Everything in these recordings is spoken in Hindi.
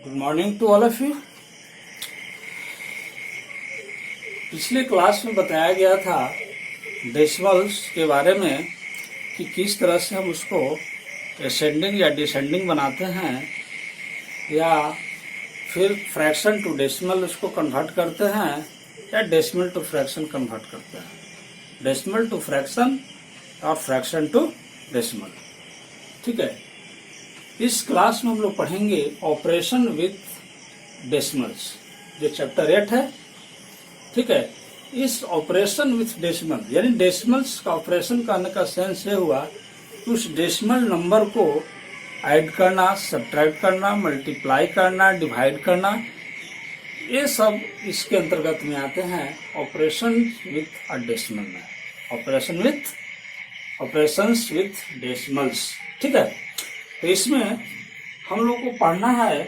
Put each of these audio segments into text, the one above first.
Good morning to all of you. पिछले क्लास में बताया गया था डेसिमल्स के बारे में कि किस तरह से हम उसको असेंडिंग या डिसेंडिंग बनाते हैं या फिर फ्रैक्शन टू डेसिमल उसको कन्वर्ट करते हैं या डेसिमल टू फ्रैक्शन कन्वर्ट करते हैं। डेसिमल टू फ्रैक्शन और फ्रैक्शन टू डेसिमल। ठीक है, इस क्लास में हम लोग पढ़ेंगे ऑपरेशन विथ डेसिमल्स, जो चैप्टर 8 है। ठीक है, इस ऑपरेशन विथ डेसिमल यानी डेसिमल्स का ऑपरेशन करने का सेंस ये हुआ कि उस डेसिमल नंबर को ऐड करना, सब्ट्रैक्ट करना, मल्टीप्लाई करना, डिवाइड करना, ये सब इसके अंतर्गत में आते हैं ऑपरेशन विथ अ डेसिमल में। Operations with decimals. ठीक है, तो इसमें हम लोग को पढ़ना है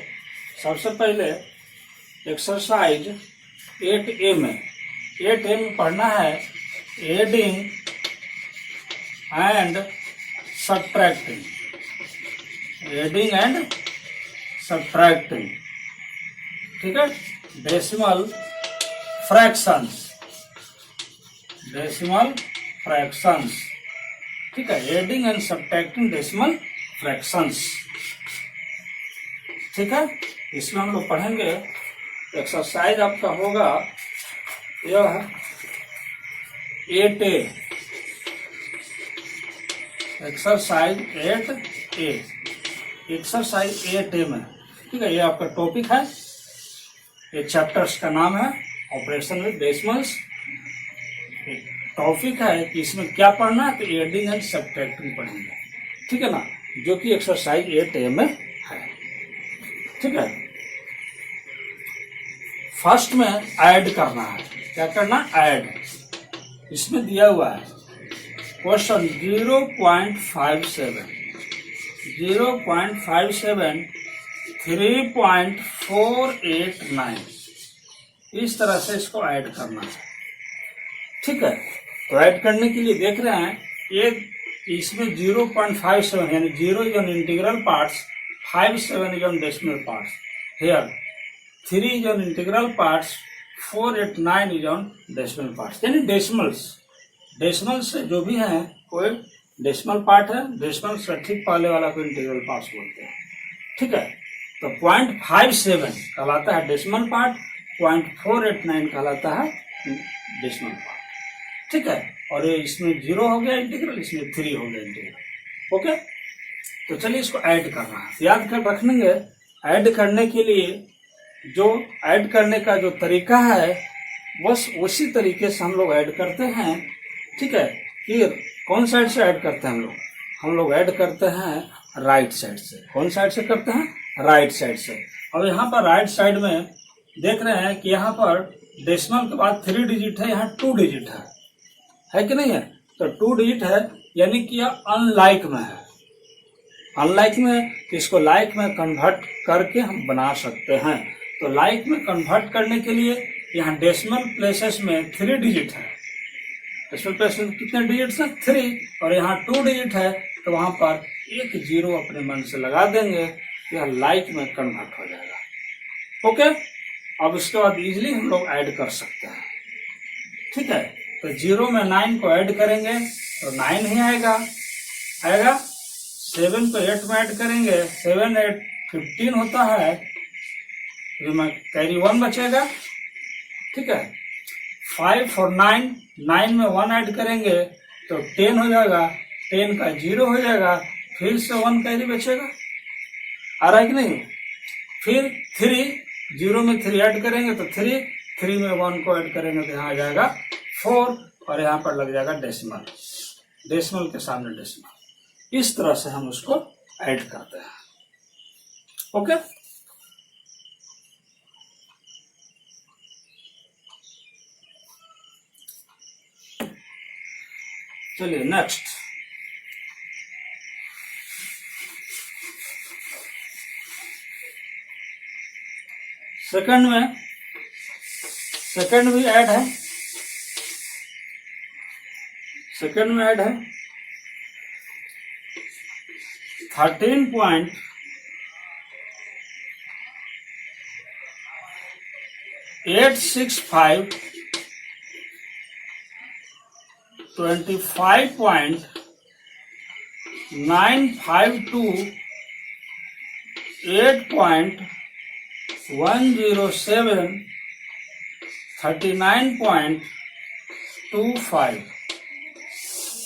सबसे पहले एक्सरसाइज 8A में। 8A में पढ़ना है adding and subtracting. Adding and subtracting. ठीक है, डेसिमल फ्रैक्शंस। Decimal fractions. ठीक है, adding and subtracting decimal fractions. ठीक है, इसमें हम लोग पढ़ेंगे एक्सरसाइज आपका होगा यह 8A। Exercise 8A। Exercise 8A में। ठीक है, ये आपका टॉपिक है, ये चैप्टर्स का नाम है ऑपरेशन विद डेसिमल्स। टॉपिक है कि इसमें क्या पढ़ना है, तो एडिंग एंड सब्ट्रैक्टिंग पढ़ेंगे। ठीक है ना, जो कि एक्सरसाइज 8A में है। ठीक है, फर्स्ट में ऐड करना है। क्या करना? ऐड। इसमें दिया हुआ है क्वेश्चन 0.57 3.489, इस तरह से इसको ऐड करना है। ठीक है, तो ऐड करने के लिए देख रहे हैं ये इसमें 0.57 यानी 0 is on integral parts, 57 is on decimal parts, here 3 is on integral parts, 489 is on decimal parts. यानी डेसिमल से जो भी है कोई डेसिमल पार्ट है, डेसिमल से ठीक पहले वाला को इंटीग्रल पार्ट्स बोलते हैं। ठीक है, तो 0.57 कहलाता है डेसिमल पार्ट, 0.489 कहलाता है डेसिमल पार्ट। ठीक है, और ये इसमें 0 हो गया इंटीग्रल, इसमें 3 हो गया इंटीग्रल। ओके, तो चलिए इसको ऐड करना है। याद कर रखेंगे, ऐड करने के लिए जो ऐड करने का जो तरीका है बस उसी तरीके से हम लोग ऐड करते हैं। ठीक है, कि कौन साइड से ऐड करते हैं हम लोग ऐड करते हैं राइट साइड से। कौन साइड से करते हैं? राइट साइड से। अब यहाँ पर राइट साइड में देख रहे हैं कि यहाँ पर डेसिमल के बाद 3 डिजिट है, यहाँ 2 डिजिट है कि नहीं है? तो 2 डिजिट है यानी कि यह अनलाइक में है। अनलाइक में इसको लाइक में कन्वर्ट करके हम बना सकते हैं। तो लाइक में कन्वर्ट करने के लिए यहाँ डेसिमल प्लेसेस में 3 डिजिट है। डेसिमल प्लेसेस में कितने डिजिट है? 3। और यहाँ 2 डिजिट है, तो वहां पर एक 0 अपने मन से लगा देंगे, यह लाइक में कन्वर्ट हो जाएगा। ओके, अब इसके बाद इजिली हम लोग ऐड कर सकते हैं। ठीक है, तो 0 में 9 को ऐड करेंगे तो 9 ही आएगा। 7 को 8 में ऐड करेंगे, 7 8 15 होता है, में कैरी 1 बचेगा। ठीक है, 5 और 9 में 1 ऐड करेंगे तो 10 हो जाएगा, 10 का 0 हो जाएगा, फिर से 1 कैरी बचेगा। आ रहा है कि नहीं? फिर 3, 0 में 3 ऐड करेंगे तो 3 में 1 को ऐड करेंगे तो यहाँ आ जाएगा 4, और यहाँ पर लग जाएगा डेसिमल, डेसिमल के सामने डेसिमल। इस तरह से हम उसको ऐड करते हैं। ओके, चलिए नेक्स्ट। सेकंड भी ऐड है। सेकंड में ऐड है 13.489 865 25.952 8.107 39.25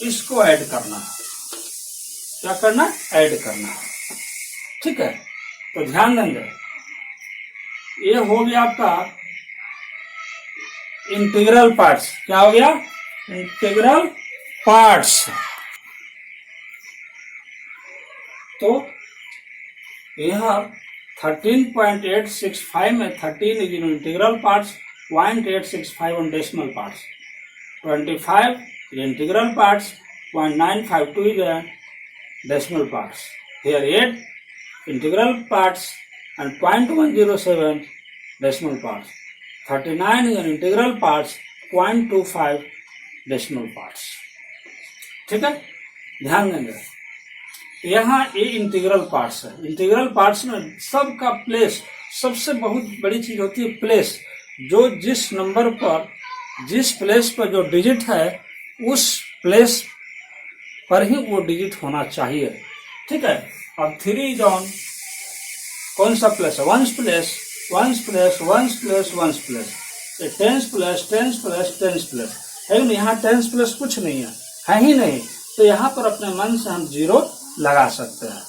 इसको ऐड करना है। क्या करना? ऐड करना है। ठीक है, तो ध्यान देंगे, ये हो गया आपका इंटीग्रल पार्ट्स। क्या हो गया? Integral parts. तो यह 13.865 में 13 is in integral parts, 0.865 on decimal parts, 25 is integral parts, 0.952 is decimal parts. Here 8 integral parts and 0.107 decimal parts. 39 is an integral parts, 0.25 decimal parts. ठीक है, ध्यान देंगे। यहाँ ये इंटीग्रल पार्ट्स है। इंटीग्रल पार्ट्स में सबका प्लेस, सबसे बहुत बड़ी चीज होती है प्लेस। जो जिस नंबर पर, जिस प्लेस पर जो डिजिट है, उस प्लेस पर ही वो डिजिट होना चाहिए। ठीक है, अब 3 इज ऑन कौन सा प्लेस है? Ones place, ones place, ones place, ones place. Tens place, tens place, tens place है नहीं। यहाँ टेंस प्लेस कुछ नहीं है ही नहीं। तो यहाँ पर अपने मन से हम 0 लगा सकते हैं।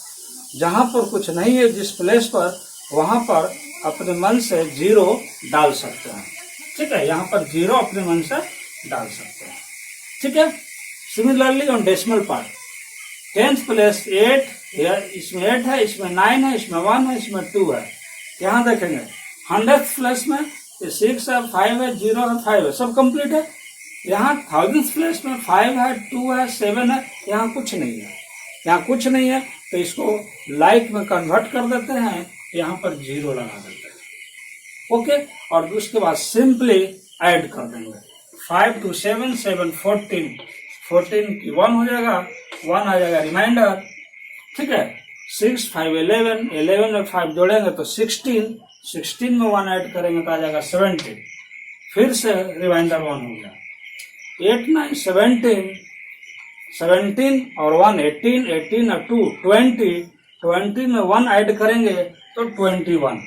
जहां पर कुछ नहीं है जिस प्लेस पर, वहां पर अपने मन से 0 डाल सकते हैं। ठीक है, यहाँ पर 0 अपने मन से डाल सकते हैं। ठीक है, similarly on decimal part, 10th place 8, इसमें 8 है, इसमें 9 है, इसमें 1 है, इसमें 2 है। यहाँ देखेंगे 100th प्लेस में 6 है, 5 है, 0 है, 5 है, सब कंप्लीट है। यहाँ 1000th प्लेस में 5 है, 2 है, 7 है, यहाँ कुछ नहीं है। यहाँ कुछ नहीं है तो इसको लाइक में कन्वर्ट कर देते हैं, यहाँ पर 0 लगा देते हैं। ओके, और उसके बाद सिंपली ऐड कर देंगे। 5 to 7, 7 14, 14 की 1 हो जाएगा, 1 आ जाएगा रिमाइंडर। ठीक है, 6 5 11, 11 में 5 जोड़ेंगे तो 16, 16 में 1 ऐड करेंगे तो आ जाएगा 17। फिर से रिमाइंडर 1 हो गया। 8 9 17, 17 और 1 18, 18 और 2 20, 20 में 1 ऐड करेंगे तो 21,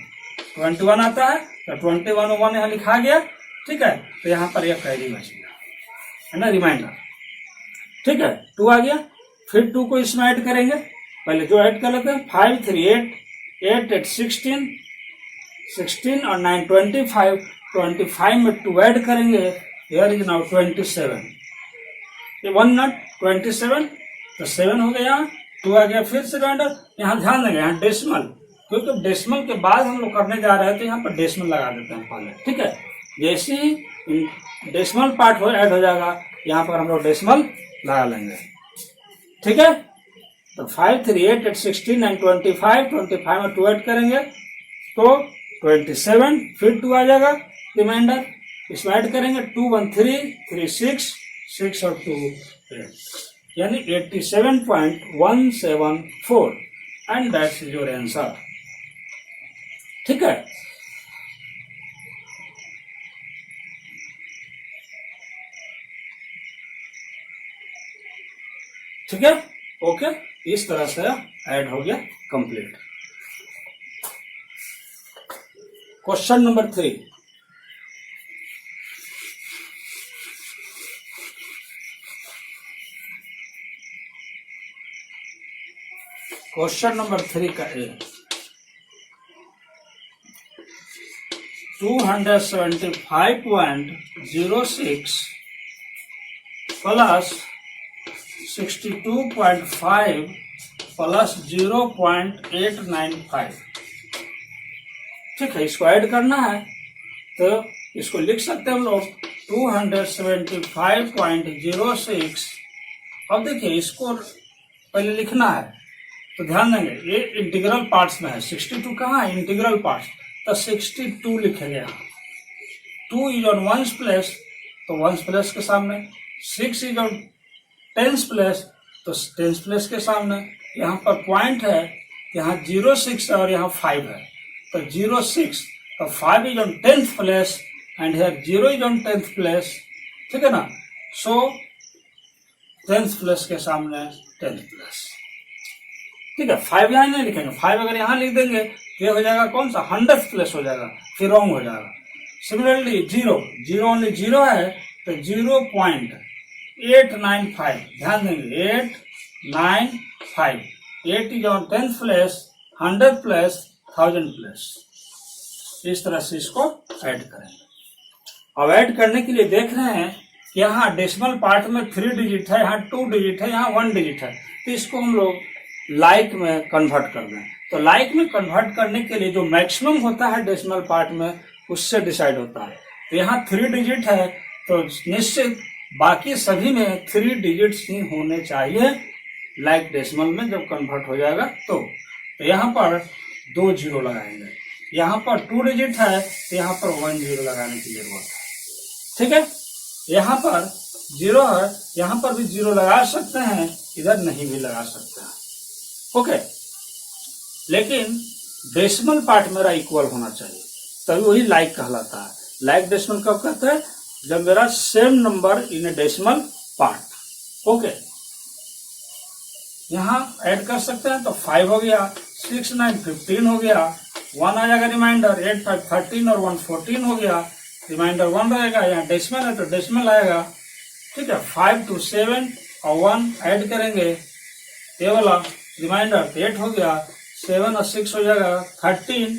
21 आता है। तो 21 1 यहाँ लिखा गया। ठीक है, तो यहाँ पर यह कैरी बचेगा, है ना, रिमाइंडर। ठीक है, 2 आ गया। फिर 2 को इसमें ऐड करेंगे। पहले जो ऐड कर लेते हैं, 5 3 8, 8 8 16, 16 और 9 25, 25 में 2 ऐड करेंगे। Here is now 27। ये 1 नॉट 27, तो 7 हो गया, 2 आ गया। फिर से रिमाइंडर। यहाँ ध्यान देंगे, यहाँ डेसिमल, क्योंकि डेसिमल के बाद हम लोग करने जा रहे हैं तो यहाँ पर डेसिमल लगा देते हैं पहले। ठीक है, जैसे ही डेसिमल पार्ट ऐड हो जाएगा, यहाँ पर हम लोग डेसिमल लगा लेंगे। ठीक है, तो 5 3 8 8 16 9 25, 25 में 2 ऐड करेंगे तो 27। फिर 2 आ जाएगा रिमाइंडर, इसमें ऐड करेंगे 2 1 3 3 6, 6 और 2 8, यानी 87.174 एंड दैट्स योर आंसर। ठीक है, ठीक है, ओके, इस तरह से ऐड हो गया complete. Question number 3, question number 3 का ए, 275.06 प्लस 62.5 प्लस 0.895। ठीक है, इसको ऐड करना है तो इसको लिख सकते हैं हम लोग 275.06। अब देखिए इसको पहले लिखना है तो ध्यान देंगे, ये इंटीग्रल पार्ट्स में है। 62 कहाँ है? इंटीग्रल पार्ट्स, तो 62 लिखेंगे यहाँ। 2 इज ऑन वंस प्लेस, तो वंस प्लेस के सामने। 6 इज ऑन टेंस प्लेस, तो टेंस प्लेस के सामने। यहाँ पर पॉइंट है, यहाँ 06 है और यहाँ 5 है, तो 06, तो 5 is on 10th place, and here 0 is on 10th place, ठीक है ना। सो 10th प्लेस के सामने 10th प्लेस, ठीक है। 5 यहाँ नहीं लिखेंगे, 5 अगर यहाँ लिख देंगे तो ये हो जाएगा कौन सा 100th प्लेस हो जाएगा, फिर रॉन्ग हो जाएगा। सिमिलरली 0 ओनली 0 है तो 0.895, ध्यान देंगे 895, 8 is on 10th place, 100th place, 1000 place. इस तरह से इसको ऐड करेंगे। अब ऐड करने के लिए देख रहे हैं कि यहाँ डेसिमल पार्ट में 3 डिजिट है, यहाँ 2 डिजिट है, यहाँ 1 डिजिट है, तो इसको हम लोग लाइक में कन्वर्ट कर दें। तो लाइक में कन्वर्ट करने के लिए जो मैक्सिमम होता है डेसिमल पार्ट में उससे डिसाइड होता है। तो यहाँ 3 डिजिट है तो निश्चित बाकी सभी में 3 डिजिट्स ही होने चाहिए लाइक डेसिमल में जब कन्वर्ट हो जाएगा तो यहाँ पर 2 जीरो लगाएंगे। यहाँ पर 2 डिजिट है तो यहाँ पर 1 जीरो लगाने की जरूरत है, ठीक है। यहाँ पर 0 है, यहाँ पर भी 0 लगा सकते हैं, इधर नहीं भी लगा सकते हैं, ओके। लेकिन डेसिमल पार्ट मेरा इक्वल होना चाहिए, तभी वही लाइक कहलाता है। लाइक डेसिमल कब कहते हैं, जब मेरा same number in A decimal part, okay. यहाँ ऐड कर सकते हैं तो 5 हो गया, 6 9 15 हो गया, 1 आ जाएगा रिमाइंडर, 8 5 13 और 1 14 हो गया, रिमाइंडर 1 रहेगा। यहाँ डेसिमल है तो डेसिमल आएगा, ठीक है। 5 2 7 और 1 ऐड करेंगे, ये वाला रिमाइंडर 8 हो गया, 7 और 6 हो जाएगा 13,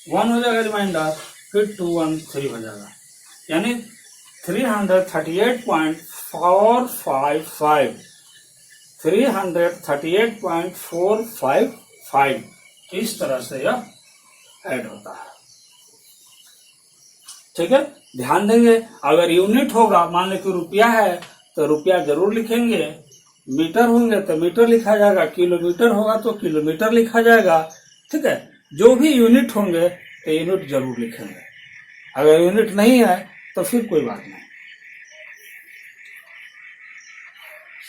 1 हो जाएगा रिमाइंडर, फिर 2 1 3 हो जाएगा, यानी 338.455, 338.455 इस तरह से यह ऐड होता है, ठीक है। ध्यान देंगे अगर यूनिट होगा, मान लो कि रुपया है तो रुपया जरूर लिखेंगे, मीटर होंगे तो मीटर लिखा जाएगा, किलोमीटर होगा तो किलोमीटर लिखा जाएगा, ठीक है। जो भी यूनिट होंगे तो यूनिट जरूर लिखेंगे, अगर यूनिट नहीं है तो फिर कोई बात नहीं।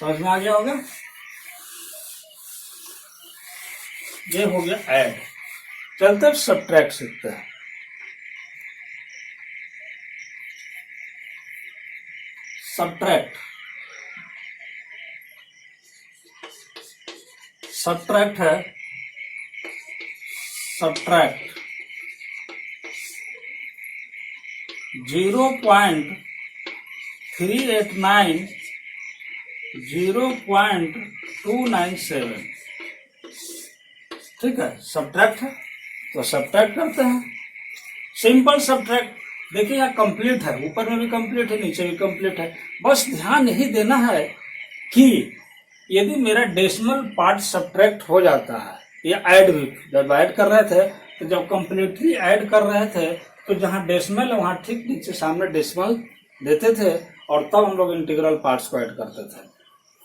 समझ में आ गया होगा। ये हो गया ऐड। चलते अब सब्ट्रैक्ट सीखते हैं। सब्ट्रैक्ट है सब्ट्रैक्ट 0.389 0.297, ठीक है। सब्ट्रैक्ट है तो सब्ट्रैक्ट करते हैं, सिंपल सब्ट्रैक्ट। देखिए यहाँ कंप्लीट है, ऊपर में भी कंप्लीट है, नीचे भी कंप्लीट है। बस ध्यान यही देना है कि यदि मेरा डेसिमल पार्ट सब्ट्रैक्ट हो जाता है, या ऐड भी जब ऐड कर रहे थे तो जब कंप्लीटली ऐड कर रहे थे तो जहाँ डेसिमल है वहाँ ठीक नीचे सामने डेसिमल देते थे और तब हम लोग इंटीग्रल पार्ट्स को ऐड करते थे।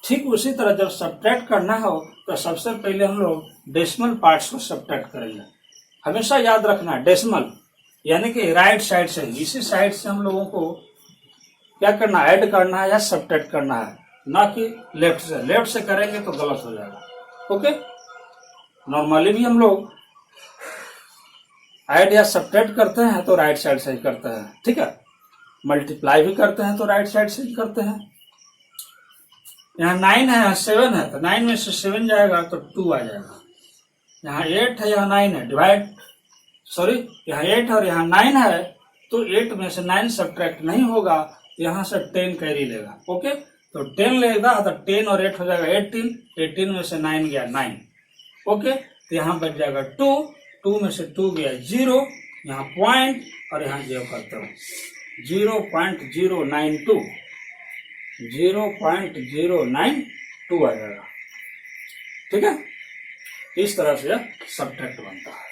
ठीक उसी तरह जब सब्ट्रैक्ट करना हो तो सबसे पहले हम लोग डेसिमल पार्ट्स को सब्ट्रैक्ट करेंगे। हमेशा याद रखना डेसिमल यानी कि राइट साइड से, इसी साइड से हम लोगों को क्या करना, ऐड करना है या सब्ट्रैक्ट करना है, ना कि लेफ्ट से। लेफ्ट से करेंगे तो गलत हो जाएगा, ओके। नॉर्मली भी हम लोग ऐड या सब्ट्रैक्ट करते हैं तो राइट साइड से ही करते हैं, ठीक है। मल्टीप्लाई भी करते हैं तो राइट साइड से ही करते हैं। यहाँ 9 है, यहाँ 7 है, तो 9 में से 7 जाएगा तो 2 आ जाएगा। यहाँ 8 है, यहाँ 9 है, डिवाइड यहाँ 8 और यहाँ 9 है तो 8 में से 9 सब्ट्रैक्ट नहीं होगा, यहाँ से 10 कैरी लेगा, ओके। तो 10 लेगा तो 10 और 8 हो जाएगा 18, 18 में से 9 गया 9, ओके। तो यहाँ बच जाएगा 2, 2 में से 2 गया 0, यहाँ पॉइंट और यहाँ 0 करते हो 0.092, 0.092 आ जाएगा, ठीक है। इस तरह से सब्ट्रैक्ट बनता है।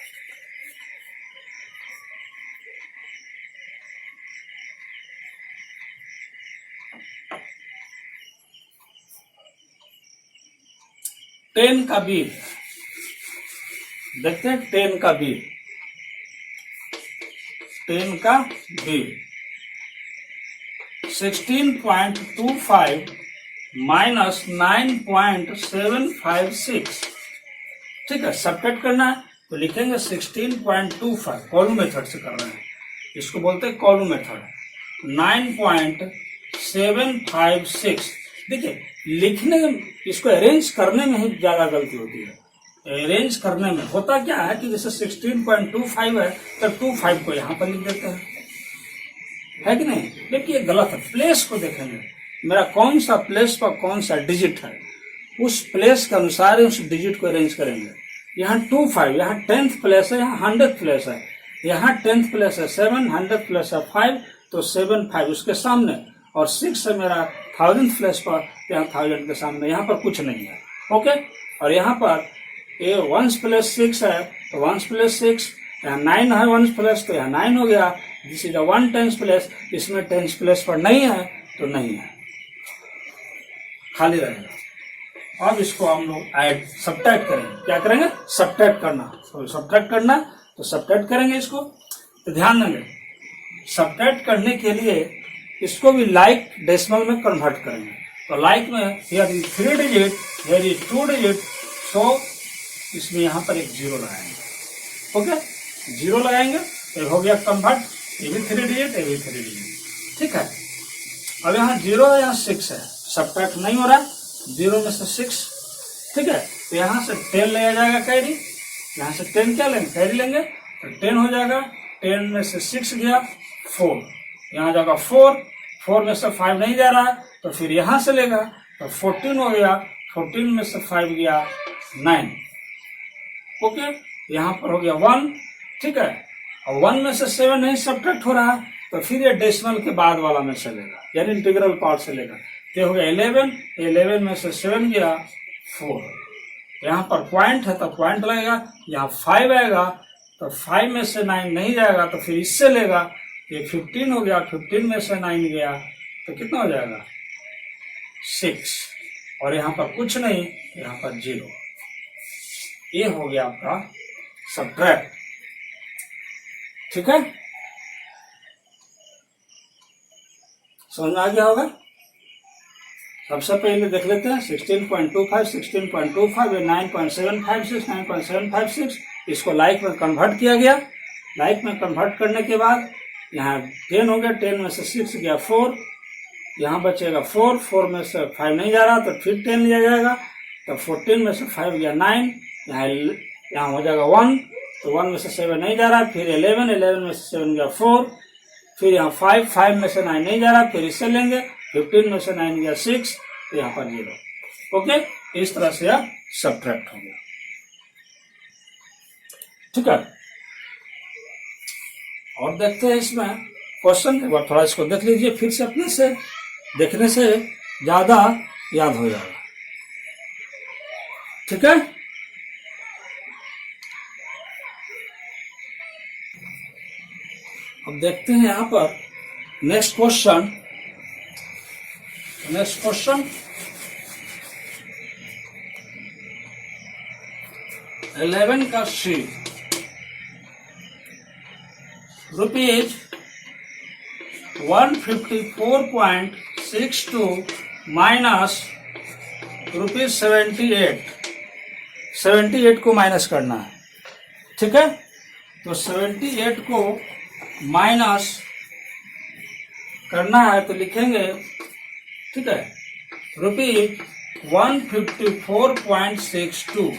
टेन का बी देखते हैं, 10 का बी 16.25 माइनस 9.756, ठीक है। सब्ट्रैक्ट करना है तो लिखेंगे 16.25, कॉलम मेथड से कर रहे हैं, इसको बोलते हैं कॉलम मेथड। 9.756। देखिए लिखने इसको अरेंज करने में ही ज्यादा गलती होती है। अरेंज करने में होता क्या है कि जैसे 16.25 है तो 25 को यहाँ पर लिख देते हैं, है कि नहीं। लेकिन ये गलत है। प्लेस को देखेंगे, मेरा कौन सा प्लेस पर कौन सा डिजिट है, उस प्लेस के अनुसार उस डिजिट को अरेंज करेंगे। यहाँ 25, यहाँ 10th प्लेस है, यहाँ 100th प्लेस है, यहाँ 10th प्लेस है 7, 100th प्लेस है 5, तो 7 5 उसके सामने, और 6 है मेरा 1000th प्लेस पर, यहाँ 1000 के सामने, यहाँ पर कुछ नहीं है। ओके, और यहाँ पर ये 1 प्लस 6 है तो 1 प्लस 6, यहाँ 9 है 1 प्लस, तो यहाँ 9 हो गया। दिस इज 1 10th प्लेस, इसमें 10th प्लेस पर नहीं है तो नहीं है, खाली रहेगा। अब इसको हम लोग ऐड सब्ट्रैक्ट करेंगे। क्या करेंगे? सब्ट्रैक्ट करना। तो सब्ट्रैक्ट करना तो सब्ट्रैक्ट करेंगे इसको। तो ध्यान देंगे, सब्ट्रैक्ट करने के लिए इसको भी लाइक डेसिमल में कन्वर्ट करेंगे। तो लाइक में here is 3 digit, here is 2 digit, so इसमें यहाँ पर एक 0 लगाएंगे। ओके, 0 लगाएंगे तो हो गया कन्वर्ट। ये भी 3 डिजिट, ये भी 3 डिजिट, ठीक है। अब यहाँ 0 है, यहाँ 6 है, सब्ट्रैक्ट नहीं हो रहा है। 0 में से 6, ठीक है। तो यहाँ से 10 लिया जाएगा कैरी, यहाँ से 10 क्या लेंगे? कैरी लेंगे, तो 10 हो जाएगा। 10 में से 6 गया 4, यहाँ जाएगा 4, 4 में से 5 नहीं जा रहा है तो फिर यहाँ से लेगा, तो 14 हो गया। 14 में से 5 गया 9। ओके, यहाँ पर हो गया 1, ठीक है। और 1 में से 7 नहीं सब्ट्रैक्ट हो रहा है तो फिर ये डेसिमल के बाद वाला में से लेगा, यानी इंटीग्रल पार्ट से लेगा। तो हो गया 11, 11 में से 7 गया 4। यहाँ पर पॉइंट है तो पॉइंट लगेगा, यहाँ 5 आएगा तो 5 में से 9 नहीं जाएगा तो फिर इससे लेगा। ये 15 हो गया, 15 में से 9 गया तो कितना हो जाएगा? 6। और यहाँ पर कुछ नहीं, यहाँ पर 0। ये हो गया आपका सब्ट्रैक्ट, ठीक है। समझ में आ गया होगा। सबसे पहले देख लेते हैं 16.25, 16.25, 9.756, 9.756, इसको लाइक में कन्वर्ट किया गया। लाइक में कन्वर्ट करने के बाद यहाँ 10 हो गया, 10 में से 6 गया 4, यहाँ बचेगा 4, 4 में से 5 नहीं जा रहा तो फिर 10 लिया जाएगा, तो 14 में से 5 गया 9, यहाँ हो जाएगा 1, तो 1 में से 7 नहीं जा रहा, फिर 11, 11 में से 7 गया 4, फिर यहाँ 5, 5 में से 9 नहीं जा रहा, फिर इससे लेंगे, 15 में से 9 गया 6, तो यहाँ पर 0। ओके, इस तरह से यह सब्ट्रैक्ट हो गया, ठीक है। और देखते हैं इसमें क्वेश्चन के बाद, थोड़ा इसको देख लीजिए फिर से, अपने से देखने से ज्यादा याद हो जाएगा, ठीक है। अब देखते हैं यहाँ पर नेक्स्ट क्वेश्चन। 11 का सी, रुपीज 154.62 माइनस रुपीज 78 को माइनस करना है, ठीक है। तो 78 को माइनस करना है तो लिखेंगे, ठीक है, रुपीज 154.62,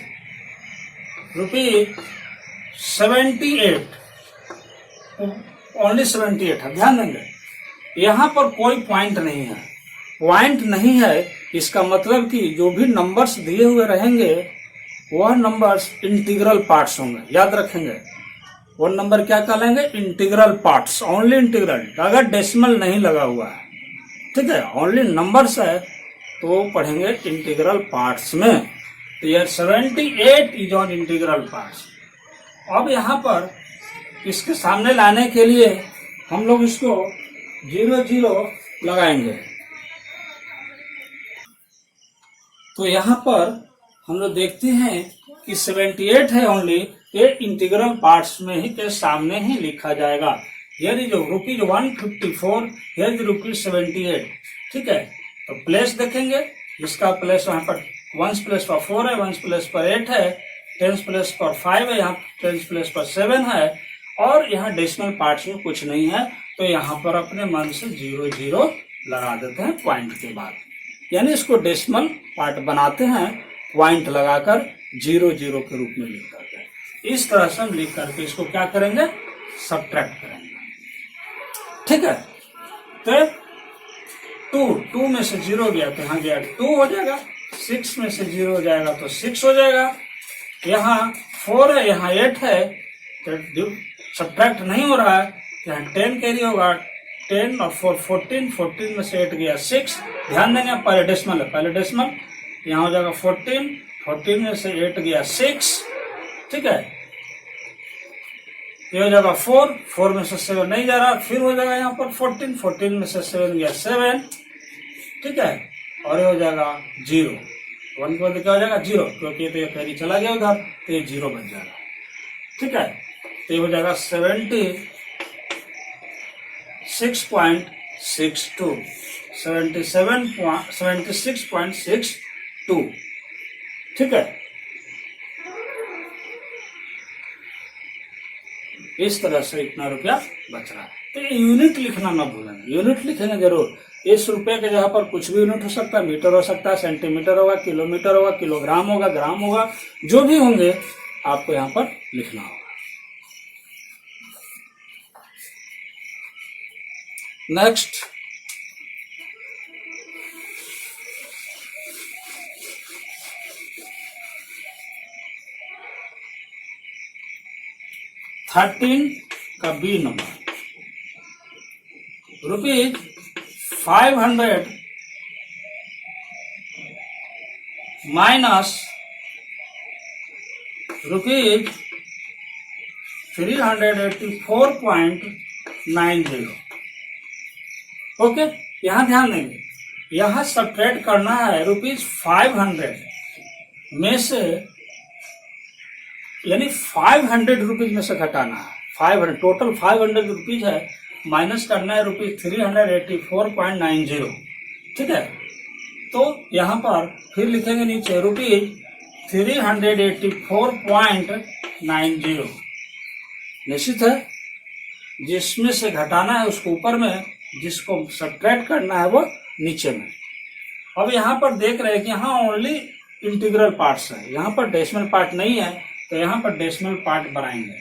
रुपीज 78, ओनली 78 है। ध्यान देंगे यहाँ पर कोई पॉइंट नहीं है, पॉइंट नहीं है, इसका मतलब कि जो भी नंबर्स दिए हुए रहेंगे वह नंबर्स इंटीग्रल पार्ट्स होंगे, याद रखेंगे। वो नंबर क्या कहलाएंगे? इंटीग्रल पार्ट्स, ओनली इंटीग्रल, अगर डेसिमल नहीं लगा हुआ है, ठीक है, ओनली नंबर्स है तो पढ़ेंगे इंटीग्रल पार्ट्स में। तो ये 78 इज ऑन इंटीग्रल पार्ट्स। अब यहाँ पर इसके सामने लाने के लिए हम लोग इसको 0 0 लगाएंगे। तो यहाँ पर हम लोग देखते हैं कि 78 है ओनली, ये इंटीग्रल पार्ट्स में ही के सामने ही लिखा जाएगा। यदि जो रुपीज 154, यदि रुपीज 78, ठीक है। तो प्लेस देखेंगे, इसका प्लेस वहां पर 1 प्लेस पर 4 है, 1 प्लेस पर 8 है, 10 प्लेस पर 5 है, यहाँ 10 प्लेस पर 7 है, और यहाँ डेसिमल पार्ट्स में कुछ नहीं है तो यहाँ पर अपने मन से 0 0 लगा देते हैं पॉइंट के बाद, यानी इसको डेसिमल पार्ट बनाते हैं पॉइंट लगाकर 0 0 के रूप में लिख करके। इस तरह से हम लिख करके इसको क्या करेंगे, सब्ट्रैक्ट करेंगे। ठीक है, तो 2 में से 0 गया तो यहाँ गया 2 हो जाएगा, 6 में से 0 हो जाएगा तो 6 हो जाएगा, यहाँ 4 है यहाँ 8 है, तो सब्ट्रैक्ट नहीं हो रहा है, यहाँ 10 कैरी होगा, 10 और 4 14, 14 में से 8 गया 6। ध्यान देंगे पहले डेसिमल है, पहले डेसिमल यहाँ हो जाएगा 14, 14 में से 8 गया 6। ठीक है, ये हो जाएगा 4, 4 में से 7 नहीं जा रहा, फिर हो जाएगा यहाँ पर 14, 14 में से 7 गया 7। ठीक है, और ये हो जाएगा 0, 1 के बाद क्या हो जाएगा 0, क्योंकि तो ये कैरी चला गया उधर, तो ये 0 बच जाएगा। ठीक है, तो ये हो जाएगा 76.62। ठीक है, इस तरह से इतना रुपया बच रहा है। तो ये यूनिट लिखना ना भूलें, यूनिट लिखेंगे जरूर। इस रुपये के जगह पर कुछ भी यूनिट हो सकता है, मीटर हो सकता है, सेंटीमीटर होगा, किलोमीटर होगा, किलोग्राम होगा, ग्राम होगा, जो भी होंगे आपको यहाँ पर लिखना होगा। नेक्स्ट, थर्टीन का बी नंबर, ₹500 माइनस ₹384.90। ओके, यहाँ ध्यान देंगे, यहाँ सब्ट्रैक्ट करना है ₹500 में से, यानी 500 रुपीज में से घटाना है। 500 टोटल 500 रुपीज है, माइनस करना है ₹384.90। ठीक है, तो यहाँ पर फिर लिखेंगे नीचे ₹384.90। निश्चित है, जिसमें से घटाना है उसको ऊपर में, जिसको सब्ट्रैक्ट करना है वो नीचे में। अब यहाँ पर देख रहे हैं कि यहाँ ओनली इंटीग्रल पार्ट्स है, यहाँ पर डेसिमल पार्ट नहीं है, तो यहाँ पर डेसिमल पार्ट बनाएंगे।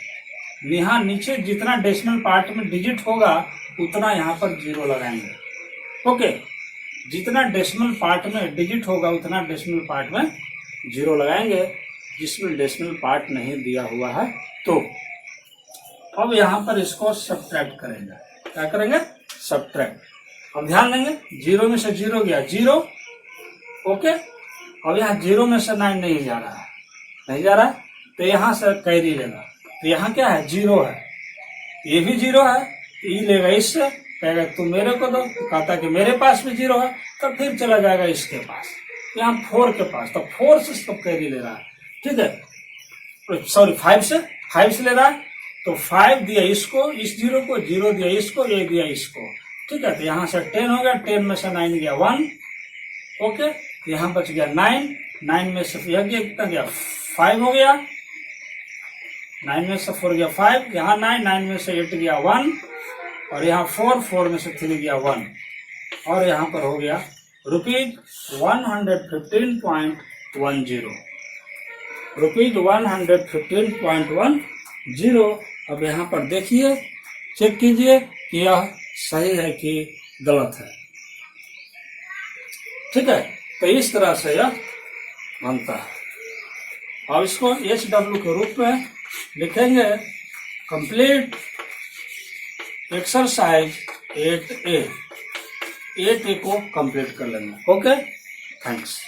यहाँ नीचे जितना डेसिमल पार्ट में डिजिट होगा उतना यहाँ पर 0 लगाएंगे। ओके, जितना डेसिमल पार्ट में डिजिट होगा उतना डेसिमल पार्ट में 0 लगाएंगे, जिसमें डेसिमल पार्ट नहीं दिया हुआ है। तो अब यहाँ पर इसको सब्ट्रैक्ट करेंगे। क्या करेंगे? सब्ट्रैक्ट। अब ध्यान देंगे, 0 में से 0 गया 0। ओके, अब यहाँ 0 में से 9 नहीं जा रहा है, नहीं जा रहा है, तो यहाँ से कैरी लेगा। तो यहाँ क्या है? 0 है, ये भी 0 है, तो ये लेगा इससे, कहेगा तुम मेरे को दो, तो कहता कि मेरे पास भी 0 है, तो फिर चला जाएगा इसके पास, यहाँ 4 के पास, तो 4 से सब कैरी ले रहा है। ठीक है, सॉरी 5 से ले रहा है, तो 5 दिया इसको, इस 0 को, 0 दिया इसको, ये दिया इसको। ठीक है, तो यहाँ से 10 हो गया, 10 में से 9 गया 1। ओके, यहाँ बच गया 9, 9 में से यह गया कितना गया 5 हो गया, 9 में से 4 गया 5, यहाँ 9, 9 में से 8 गया 1, और यहाँ 4, 4 में से 3 गया 1, और यहाँ पर हो गया ₹115.10, ₹115.10। अब यहाँ पर देखिए, चेक कीजिए कि यह सही है कि गलत है। ठीक है, तो इस तरह से यह बनता है। अब इसको HW के रूप में लिखेंगे। कंप्लीट एक्सरसाइज 8A को कंप्लीट कर लेंगे। Okay, thanks.